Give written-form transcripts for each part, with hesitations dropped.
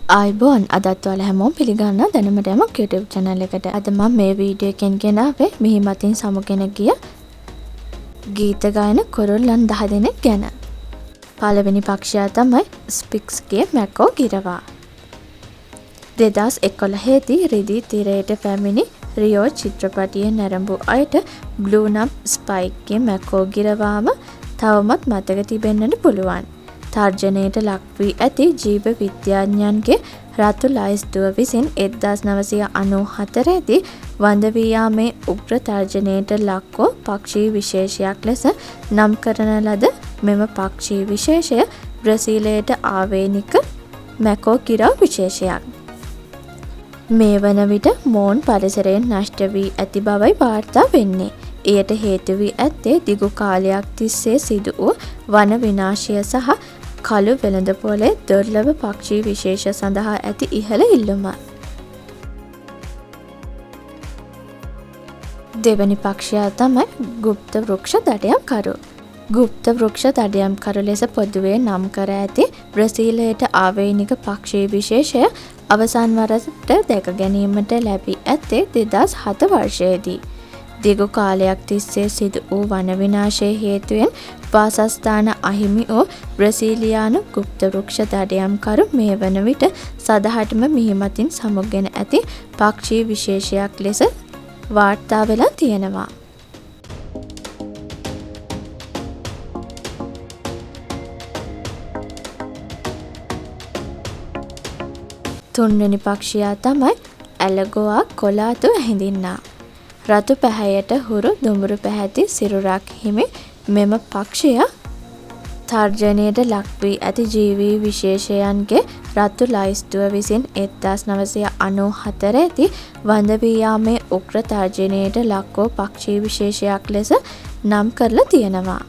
ආයිබෝන් අදත් ඔයාලා හැමෝම පිළිගන්නවා දැනුමට යමක් YouTube channel එකට. අද මම මේ වීඩියෝ එකෙන් ගෙනාවේ මිහිමතින් සමුගෙන ගිය ගීත ගායන කුරුල්ලන් 10 දෙනෙක් ගැන. පළවෙනි පක්ෂයා තමයි ස්පික්ස්ගේ මැකෝ ගිරවා. 2011 දී රිදී තිරයට පැමිණි රියෝ චිත්‍රපටයේ නැරඹු අයට බ්ලූ නම් ස්පයික්ගේ මැකෝ ගිරවාම තවමත් මතක තිබෙන්නට පුළුවන්. තර්ජනයට ලක් වී ඇති ජීව විද්‍යාඥයන්ගේ රතු ලයිස්තුව විසින් 1994 දී වඳ වී යාමේ උග්‍ර තර්ජනයට ලක් වූ පක්ෂී විශේෂයක් ලෙස නම් කරන ලද මෙම පක්ෂී විශේෂය බ්‍රසීලයට ආවේනික මැකෝ ගිරව් විශේෂයක්. මේ වන විට මෝන් පරිසරයෙන් නෂ්ට වී ඇති බවයි වාර්තා වෙන්නේ. එයට හේතු වී ඇත්තේ දිගු කාලයක් තිස්සේ සිදු වූ වන විනාශය සහ කළු වෙළඳපොලේ දුර්ලභ පක්ෂී විශේෂ සඳහා ඇති ඉහළ ඉල්ලුම. දෙවැනි පක්ෂයා තමයි ගුප්ත වෘක්ෂ දඩයම්කරු. ගුප්ත වෘක්ෂ දඩයම්කරු ලෙස පොදුවේ නම් කර ඇති බ්‍රසීලයට ආවේනික පක්ෂී විශේෂය අවසන් වරට දැක ගැනීමට ලැබී ඇත්තේ 2007 වර්ෂයේදී. දිගු කාලයක් තිස්සේ සිදු වූ වන විනාශයේ හේතුවෙන් වාසස්ථාන අහිමි වූ බ්‍රසීලියානු ගුප්ත වෘක්ෂ දඩයම්කරු මේ වන විට සදහටම මිහිමතින් සමුගෙන ඇති පක්ෂී විශේෂයක් ලෙස වාර්තා වෙලා තියෙනවා. තුන්වෙනි පක්ෂයා තමයි ඇලගෝවා කොලාතු ඇහිඳින්නා. රතු පැහැයට හුරු දුඹුරු පැහැති සිරුරක් හිමි මෙම පක්ෂය තර්ජනයට ලක් වී ඇති ජීවී විශේෂයන්ගේ රතු ලයිස්තුව විසින් 1994 දී වඳ වී යාමේ උග්‍ර තර්ජනයට ලක් වූ පක්ෂී විශේෂයක් ලෙස නම් කරලා තියෙනවා.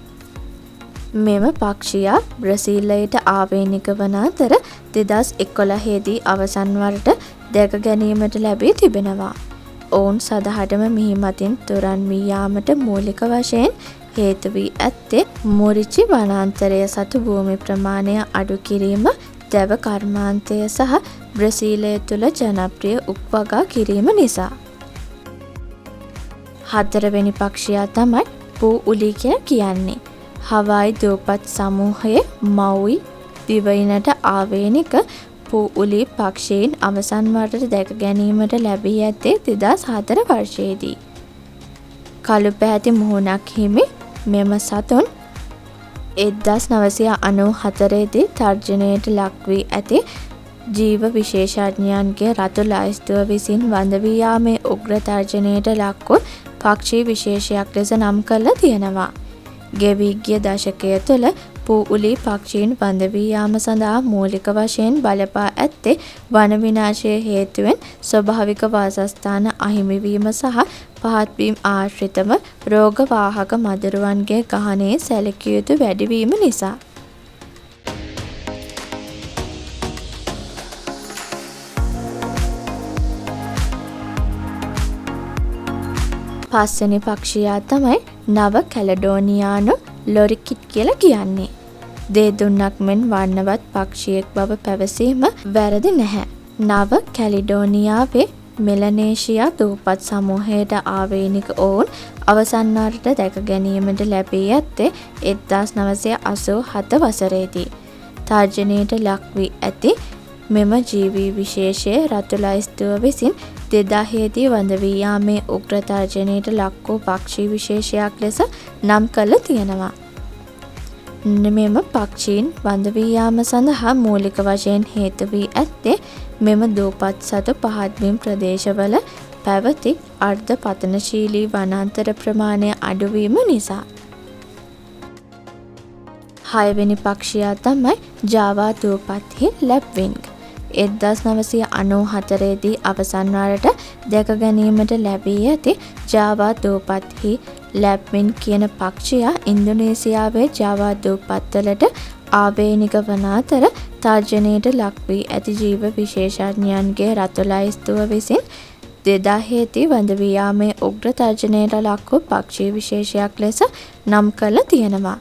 මෙම පක්ෂියා බ්‍රසීලයට ආවේනික වන අතර 2011 දී අවසන් වරට දැක ගැනීමට ලැබී තිබෙනවා. ඔවුන් සදහටම මිහිමතින් තුරන් වී යාමට මූලික වශයෙන් හේතු වී ඇත්තේ මුරිචි වනාන්තරය සතු භූමි ප්‍රමාණය අඩු කිරීම, දැව කර්මාන්තය සහ බ්‍රසීලය තුළ ජනප්‍රිය උක්වගා කිරීම නිසා. හතරවෙනි පක්ෂයා තමයි පූ උලි කියන්නේ. හවායි දූපත් සමූහයේ මවුයි දිවයිනට ආවේනික පූ උලි පක්ෂීන් අවසන් වරට දැක ගැනීමට ලැබී ඇත්තේ 2004 වර්ෂයේදී. කළු පැහැති මුහුණක් හිමි මෙම සතුන් 1994 දී තර්ජනයට ලක් වී ඇති ජීව විශේෂඥයන්ගේ රතු ලයිස්තුව විසින් වඳ වී යාමේ උග්‍ර තර්ජනයට ලක් වූ පක්ෂී විශේෂයක් ලෙස නම් කරලා තියෙනවා. ගෙවී ගිය දශකය තුළ පූ උලි පක්ෂීන් වඳ වී යාම සඳහා මූලික වශයෙන් බලපා ඇත්තේ වන විනාශයේ හේතුවෙන් ස්වභාවික වාසස්ථාන අහිමිවීම සහ පහත්වීම් ආශ්‍රිතව රෝගවාහක මදුරුවන්ගේ ගහනයේ සැලකිය යුතු වැඩිවීම නිසා. පස්වෙනි පක්ෂියා තමයි නව කැලඩෝනියානු ලොරිකිඩ් කියලා කියන්නේ. දේදුන්නක් මෙන් වර්ණවත් පක්ෂියෙක් බව පැවසීම වැරදි නැහැ. නව කැලිඩෝනියාවේ මෙලනේෂියා දූපත් සමූහයට ආවේනික ඔවුන් අවසන් වරට දැක ගැනීමට ලැබී ඇත්තේ 1987 වසරේදී. තර්ජනයට ලක් වී ඇති මෙම ජීවී විශේෂයේ රතු ලයිස්තුව විසින් 2000 දී වඳ වී යාමේ උග්‍ර තර්ජනයට ලක් වූ පක්ෂී විශේෂයක් ලෙස නම් කරලා තියෙනවා. මෙම පක්ෂීන් වඳ වී යාම සඳහා මූලික වශයෙන් හේතු වී ඇත්තේ මෙම දූපත් සතු පහත්බිම් ප්‍රදේශවල පැවති අර්ධ පතනශීලී වනාන්තර ප්‍රමාණය අඩුවීම නිසා. හයවෙනි පක්ෂියා තමයි ජාවා දූපත්හි ලැප්වින්ග්. 1994 දී අවසන් වරට දැක ගැනීමට ලැබී ඇති ජාවා දූපත්හි ලැප්වින් කියන පක්ෂියා ඉන්දුනීසියාවේ ජාවා දූපත්වලට ආවේනික වන අතර තර්ජනයට ලක් වී ඇති ජීව විශේෂඥයන්ගේ රතු ලයිස්තුව විසින් 2000 දී වඳ වී යාමේ උග්‍ර තර්ජනයට ලක් වූ පක්ෂී විශේෂයක් ලෙස නම් කරලා තියෙනවා.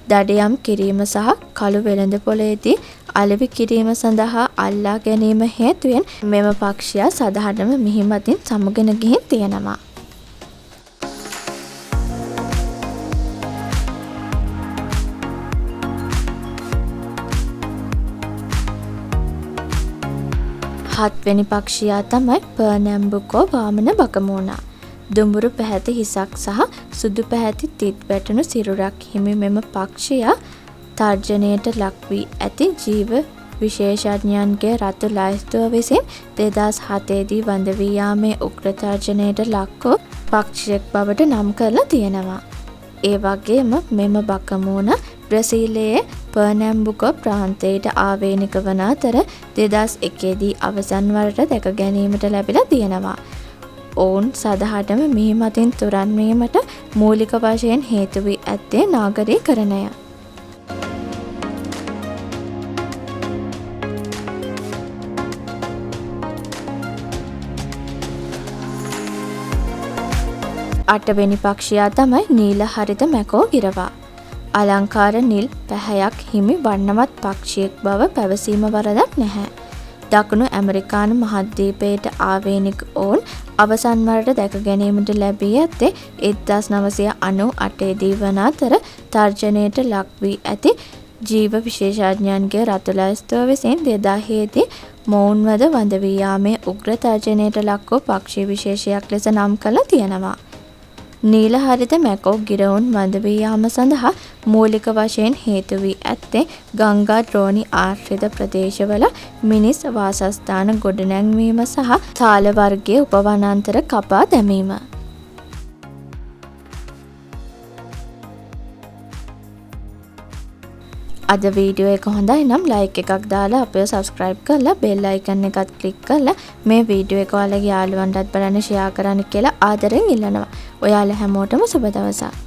දඩයම් කිරීම සහ කළු වෙළඳ පොළේදී අලෙවි කිරීම සඳහා අල්ලා ගැනීම හේතුවෙන් මෙම පක්ෂියා සදහටම මිහිමතින් සමුගෙන ගිහින් තියෙනවා. හත්වෙනි පක්ෂියා තමයි පර්නැම්බුකෝ වාමන බකමූණා. දුඹුරු පැහැති හිසක් සහ සුදු පැහැති තිත් වැටුණු සිරුරක් හිමි මෙම පක්ෂියා තර්ජනයට ලක් වී ඇති ජීව විශේෂඥයන්ගේ රතු ලැයිස්තුව විසින් 2007 දී වඳ වී යාමේ උග්‍ර තර්ජනයට ලක් වූ පක්ෂියෙක් බවට නම් කරලා තියෙනවා. ඒ වගේම මෙම බකමූණ බ්‍රසීලයේ පර්නැම්බුකෝ ප්‍රාන්තයට ආවේනික වන අතර 2001 දී අවසන් වරට දැක ගැනීමට ලැබිලා තියෙනවා. ඔවුන් සදහටම මිහිමතින් තුරන් වීමට මූලික වශයෙන් හේතු වී ඇත්තේ නාගරීකරණය. අටවෙනි පක්ෂියා තමයි නීල හරිත මැකෝ ගිරවා. අලංකාර නිල් පැහැයක් හිමි වන්නවත් පක්ෂියෙක් බව පැවසීම වරදක් නැහැ. දකුණු ඇමරිකානු මහද්වීපයට ආවේනික ඔවුන් අවසන් වරට දැක ගැනීමට ලැබී ඇත්තේ 1998 දී වන අතර තර්ජනයට ලක් වී ඇති ජීව විශේෂඥයන්ගේ රතු ලැයිස්තුව විසින් 2007 දී මොවුන්වද වඳ වී යාමේ උග්‍ර තර්ජනයට ලක් වූ පක්ෂී විශේෂයක් ලෙස නම් කළ තියෙනවා. නීල හරිත මැකෝ ගිරවුන් වඳ වී යාම සඳහා මූලික වශයෙන් හේතු වී ඇත්තේ ගංගා ද්‍රෝණි ආශ්‍රිත ප්‍රදේශවල මිනිස් වාසස්ථාන ගොඩනැංවීම සහ තාල වර්ගයේ උපවනාන්තර කපා දැමීම. අද වීඩියෝ එක හොඳයි නම් ලයික් එකක් දාලා අපිව සබ්ස්ක්‍රයිබ් කරලා බෙල් අයිකන් එකත් ක්ලික් කරලා මේ වීඩියෝ එක ඔයාලගේ යාළුවන්ටත් බලන්න ෂෙයා කරන්න කියලා ආදරෙන් ඉල්ලනවා. ඔයාලා හැමෝටම සුබ දවසක්.